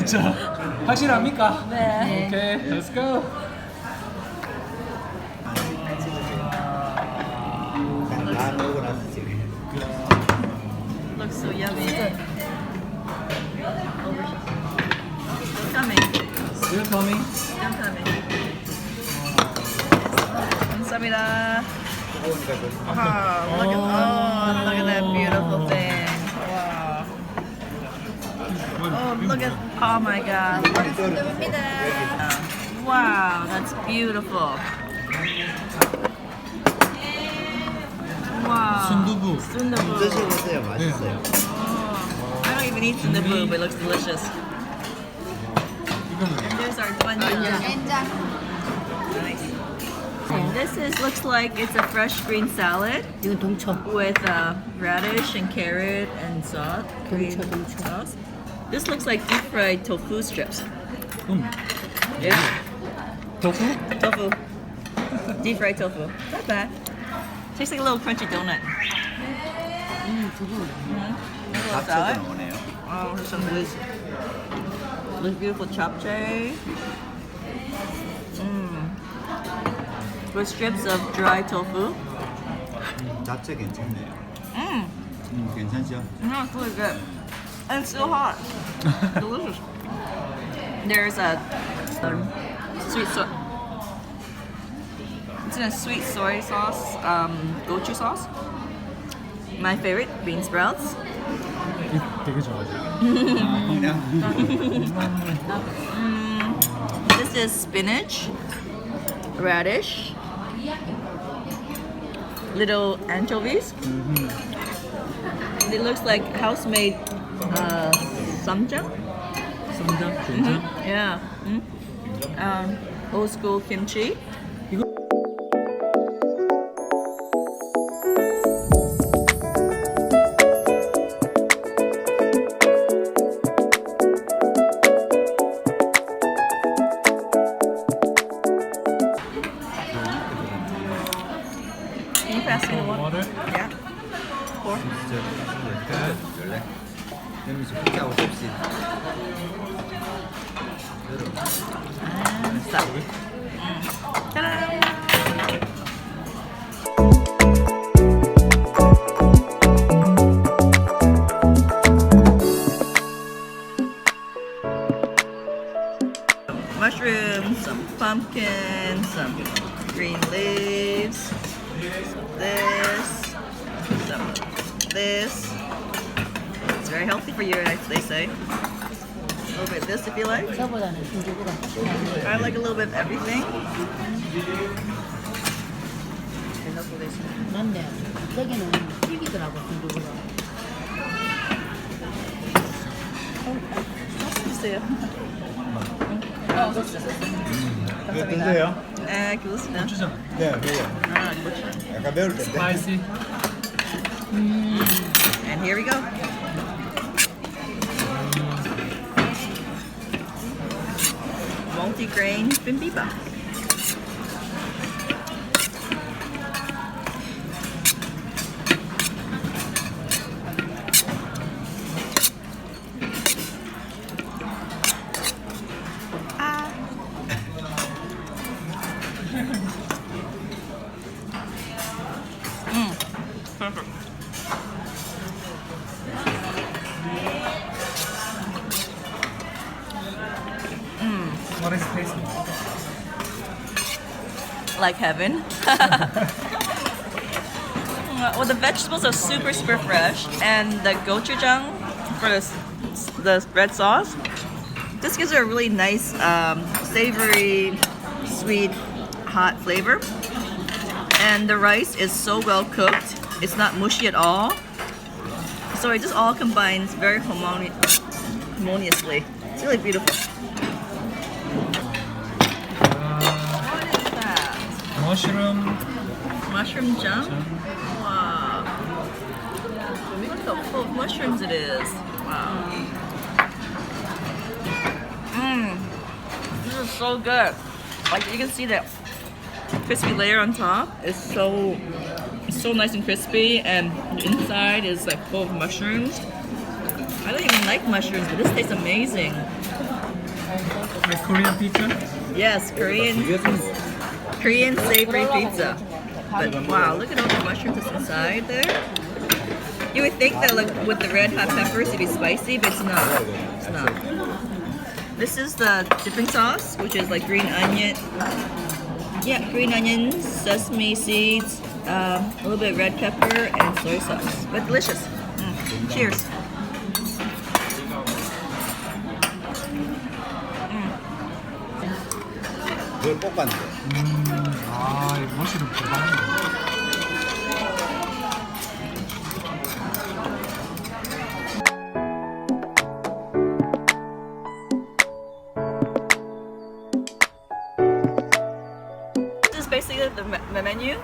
진짜 확실합니까? 네. 오케이, let's go. 다 먹고 나서 지금. Looks so yummy. Still coming. Still coming. Still coming. 감사합니다. 뜨거우니까 좀. Look at that beautiful thing. Wow. Oh, look at, oh my god. Wow, that's beautiful. Wow. 순두부. 순두부. 드셔보세요. 맛있어요. I don't even eat sundubu, but it looks delicious. 이거는 And there's our doenjang. Nice. And this looks like it's a fresh green salad 이건 동초. with radish and carrot and sauce. Green 동초. sauce. This looks like deep fried tofu strips. Yeah, tofu? tofu. Deep fried tofu. Not bad. Tastes like a little crunchy donut. 두부. A little 잡채도 salad. 나오네요. Oh, there's some with beautiful japchae. With strips of dry tofu. 잡채 괜찮네요. Mmm, 괜찮죠? it's really good. And it's still hot. Delicious. There's a sweet soy. It's in a sweet soy sauce, gochu sauce. My favorite, bean sprouts. 되게 좋아하죠. This is spinach, radish, little anchovies. It looks like house-made samjang. 쌈장, 된장. Yeah. Old school kimchi. Can you pass me the one? Water. Yeah. Pour. 원래 여기 좀 혼자 오십시오. And stop. Ta-da! Mushrooms, some pumpkin, some green leaves, some this. It's very healthy for you, they say. A little bit of this if you like. 저보다는 순두부가. I like a little bit of everything. 맞네. 여기는 튀기더라고 순두부가. 주세요. 이거 드세요? 네, 그렇습니다. 고추장. 네, 매워요. 아, 고추. 약간 매울 텐데. Spicy. And here we go. Multi-grain bibimbap. Perfect. What is it tasting like? Like heaven. Well, the vegetables are super fresh, and the gochujang for the red sauce just gives it a really nice, savory, sweet, hot flavor. And the rice is so well cooked; it's not mushy at all. So it just all combines very harmoniously. It's really beautiful. What is that? Mushroom jam? Wow. Look how full of mushrooms it is. Wow. This is so good. Like you can see that crispy layer on top is so nice and crispy, and the inside is like full of mushrooms. I don't even like mushrooms, but this tastes amazing. Like Korean pizza? Yes, Korean savory pizza. But wow, look at all the mushrooms that's inside there. You would think that like with the red hot peppers it'd be spicy, but it's not. It's not. This is the dipping sauce, which is like green onion. Yeah, green onions, sesame seeds, a little bit of red pepper, and soy sauce. But delicious. Cheers. 그걸 볶았는데. 아, 이 머시룸 대박이네. This is basically the menu,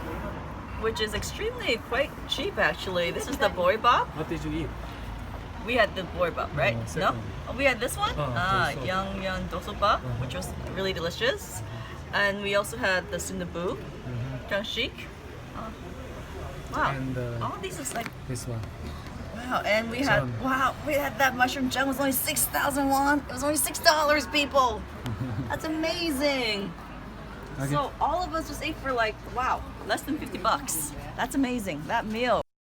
which is extremely quite cheap actually. This is the Bibimbap. What did you eat? We had the Bibimbap, right? No, No? second. Oh, we had this one? doso. Yang Dosopap, which was really delicious. And we also had the Sundubu, Pancake. Wow. And, all these is like, This one. wow. And we had, Jung. wow, we had that mushroom jung. It was only 6,000 won. It was only $6, people. That's amazing. Okay. So all of us just ate for like, wow, less than $50. That's amazing. That meal